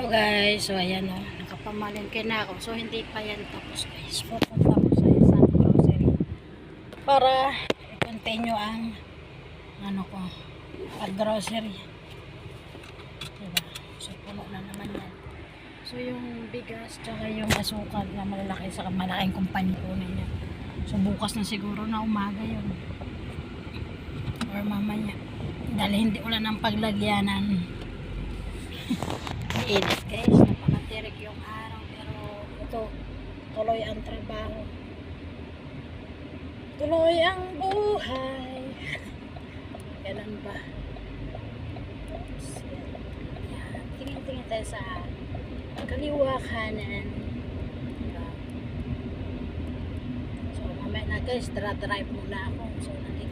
Hello guys, so ayan o, nakapamalengke na ako. So hindi pa yan tapos guys. Pupunta ko sa isang grocery para i-continue ang ko, pag-grocery. Diba? So puno na naman yan. So yung bigas tsaka yung asukal na malalaki sa malaking kumpanya po niya. So bukas na siguro na umaga yun. Or mamaya. Dahil hindi wala ng paglagyanan. Init guys, napakatirik yung araw pero ito tuloy ang trabaho, tuloy ang buhay. Ganun ba? Yan. Tingin-tingin tayo sa kaliwa kanan. So mamaya na guys, drive muna ako. So nandito